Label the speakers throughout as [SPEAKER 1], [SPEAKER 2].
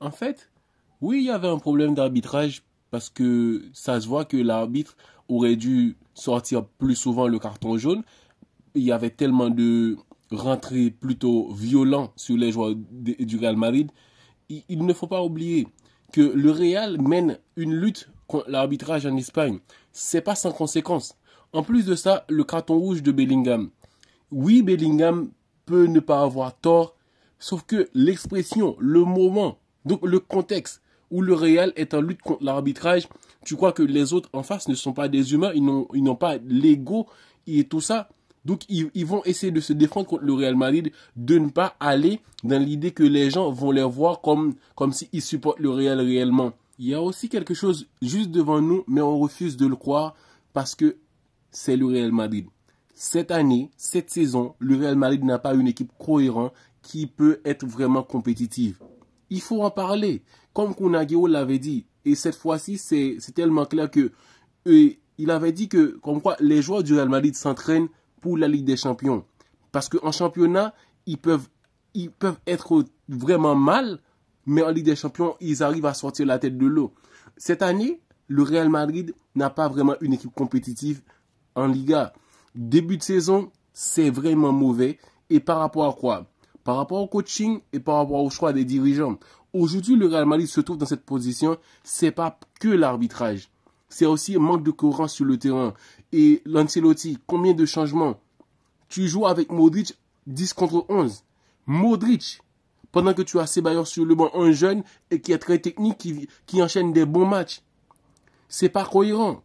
[SPEAKER 1] En fait, oui, il y avait un problème d'arbitrage parce que ça se voit que l'arbitre aurait dû sortir plus souvent le carton jaune. Il y avait tellement de rentrées plutôt violentes sur les joueurs du Real Madrid. Il ne faut pas oublier que le Real mène une lutte contre l'arbitrage en Espagne. C'est pas sans conséquence. En plus de ça, le carton rouge de Bellingham. Oui, Bellingham peut ne pas avoir tort, sauf que l'expression, le moment, donc le contexte où le Real est en lutte contre l'arbitrage, tu crois que les autres en face ne sont pas des humains, ils n'ont pas l'ego et tout ça. Donc ils vont essayer de se défendre contre le Real Madrid, de ne pas aller dans l'idée que les gens vont les voir comme s'ils supportent le Real réellement. Il y a aussi quelque chose juste devant nous, mais on refuse de le croire parce que c'est le Real Madrid. Cette année, cette saison, le Real Madrid n'a pas une équipe cohérente qui peut être vraiment compétitive. Il faut en parler. Comme Kunagüero l'avait dit, et cette fois-ci, c'est tellement clair que il avait dit que, comme quoi, les joueurs du Real Madrid s'entraînent pour la Ligue des Champions. Parce qu'en championnat, ils peuvent être vraiment mal, mais en Ligue des Champions, ils arrivent à sortir la tête de l'eau. Cette année, le Real Madrid n'a pas vraiment une équipe compétitive en Liga. Début de saison, c'est vraiment mauvais. Et par rapport à quoi? Par rapport au coaching et par rapport au choix des dirigeants. Aujourd'hui, le Real Madrid se trouve dans cette position. C'est pas que l'arbitrage. C'est aussi un manque de cohérence sur le terrain. Et l'Ancelotti, combien de changements? Tu joues avec Modric 10 contre 11. Modric, pendant que tu as Ceballos sur le banc, un jeune et qui est très technique, qui enchaîne des bons matchs. C'est pas cohérent.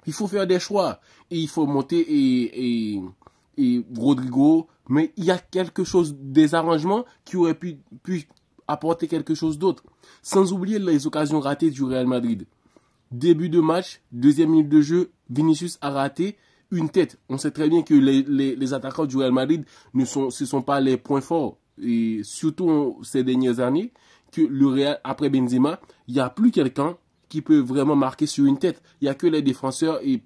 [SPEAKER 1] Il faut faire des choix. Et il faut monter et Rodrigo. Mais il y a quelque chose, des arrangements qui auraient pu apporter quelque chose d'autre. Sans oublier les occasions ratées du Real Madrid. Début de match, deuxième minute de jeu, Vinicius a raté une tête. On sait très bien que les attaquants du Real Madrid ce sont pas les points forts. Et surtout ces dernières années, que le Real, après Benzema, il n'y a plus quelqu'un qui peut vraiment marquer sur une tête. Il n'y a que les défenseurs et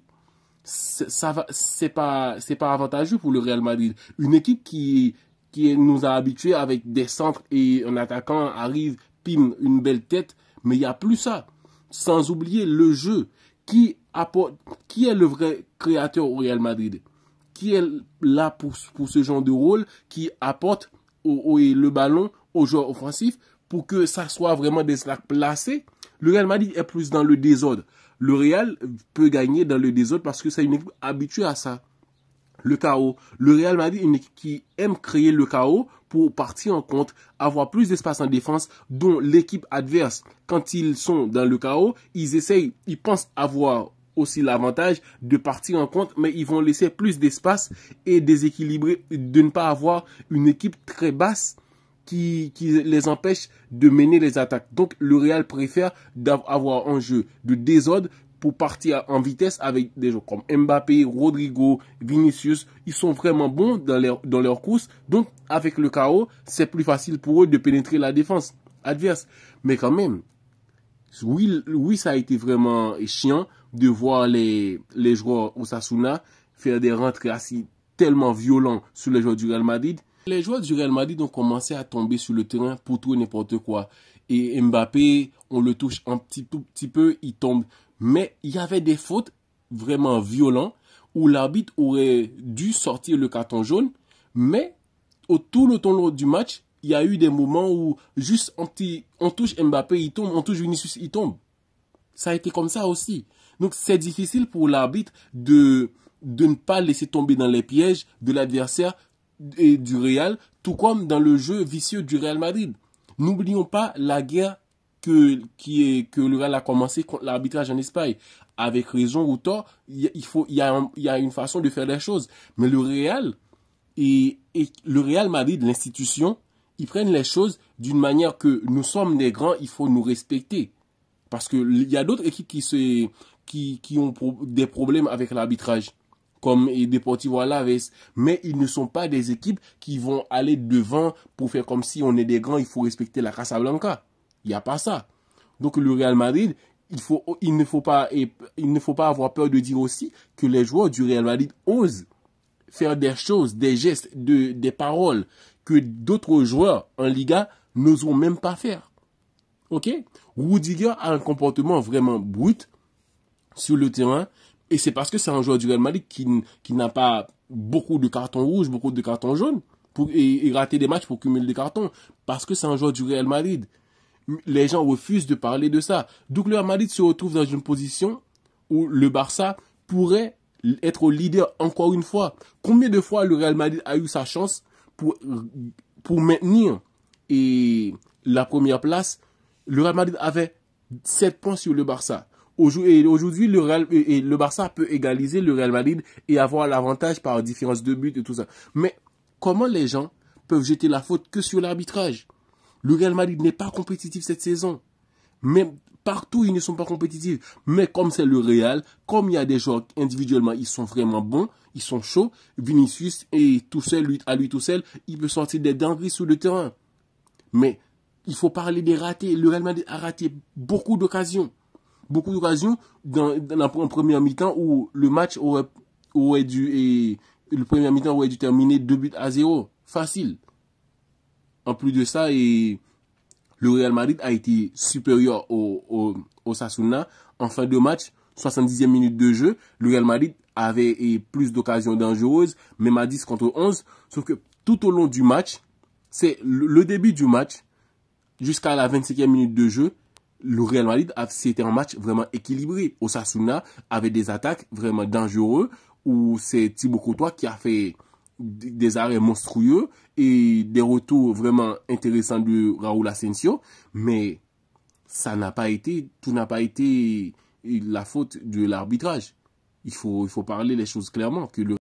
[SPEAKER 1] c'est pas avantageux pour le Real Madrid. Une équipe qui nous a habitués avec des centres et un attaquant arrive, pime une belle tête, mais il n'y a plus ça. Sans oublier le jeu qui est le vrai créateur au Real Madrid, qui est là pour ce genre de rôle, qui apporte le ballon aux joueurs offensifs pour que ça soit vraiment des slack placés. Le Real Madrid est plus dans le désordre. Le Real peut gagner dans le désordre parce que c'est une équipe habituée à ça. Le chaos. Le Real Madrid est une équipe qui aime créer le chaos pour partir en contre, avoir plus d'espace en défense, dont l'équipe adverse, quand ils sont dans le chaos, ils pensent avoir aussi l'avantage de partir en contre, mais ils vont laisser plus d'espace et déséquilibrer, de ne pas avoir une équipe très basse qui les empêche de mener les attaques. Donc le Real préfère avoir un jeu de désordre pour partir en vitesse avec des joueurs comme Mbappé, Rodrigo, Vinicius. Ils sont vraiment bons dans leur course. Donc avec le chaos, c'est plus facile pour eux de pénétrer la défense adverse. Mais quand même, oui, ça a été vraiment chiant de voir les joueurs Osasuna faire des rentrées assez tellement violentes sur les joueurs du Real Madrid. Les joueurs du Real Madrid ont commencé à tomber sur le terrain pour tout et n'importe quoi. Et Mbappé, on le touche tout petit peu, il tombe. Mais il y avait des fautes vraiment violentes où l'arbitre aurait dû sortir le carton jaune. Mais tout le long du match, il y a eu des moments où juste on touche Mbappé, il tombe, on touche Vinicius, il tombe. Ça a été comme ça aussi. Donc c'est difficile pour l'arbitre de ne pas laisser tomber dans les pièges de l'adversaire et du Real, tout comme dans le jeu vicieux du Real Madrid. N'oublions pas la guerre que le Real a commencé contre l'arbitrage en Espagne. Avec raison ou tort, il y a une façon de faire les choses. Mais le Real et le Real Madrid, l'institution, ils prennent les choses d'une manière que nous sommes des grands, il faut nous respecter. Parce qu'il y a d'autres équipes qui ont des problèmes avec l'arbitrage, comme Deportivo Alaves, mais ils ne sont pas des équipes qui vont aller devant pour faire comme si on est des grands, il faut respecter la Casablanca. Il n'y a pas ça. Donc le Real Madrid, il ne faut pas avoir peur de dire aussi que les joueurs du Real Madrid osent faire des choses, des gestes, des paroles que d'autres joueurs en Liga n'oseront même pas faire. Ok? Rudiger a un comportement vraiment brut sur le terrain. Et c'est parce que c'est un joueur du Real Madrid qui n'a pas beaucoup de cartons rouges, beaucoup de cartons jaunes, et rater des matchs pour cumuler des cartons. Parce que c'est un joueur du Real Madrid. Les gens refusent de parler de ça. Donc le Real Madrid se retrouve dans une position où le Barça pourrait être leader encore une fois. Combien de fois le Real Madrid a eu sa chance pour maintenir la première place? Le Real Madrid avait 7 points sur le Barça. Aujourd'hui, le Barça peut égaliser le Real Madrid et avoir l'avantage par différence de but et tout ça. Mais comment les gens peuvent jeter la faute que sur l'arbitrage? Le Real Madrid n'est pas compétitif cette saison. Même partout, ils ne sont pas compétitifs. Mais comme c'est le Real, comme il y a des joueurs individuellement, ils sont vraiment bons, ils sont chauds, Vinicius et tout seul, à lui tout seul, il peut sortir des dingueries sur le terrain. Mais il faut parler des ratés. Le Real Madrid a raté beaucoup d'occasions. Beaucoup d'occasions en première mi-temps où le match aurait dû, et le premier mi-temps aurait dû terminer 2-0. Facile. En plus de ça, le Real Madrid a été supérieur au Osasuna. En fin de match, 70e minute de jeu, le Real Madrid avait plus d'occasions dangereuses, même à 10 contre 11. Sauf que tout au long du match, c'est le début du match, jusqu'à la 25e minute de jeu, le Real Madrid, c'était un match vraiment équilibré. Osasuna avait des attaques vraiment dangereuses, où c'est Thibaut Courtois qui a fait des arrêts monstrueux et des retours vraiment intéressants de Raúl Asensio, mais tout n'a pas été la faute de l'arbitrage. Il faut parler les choses clairement, que le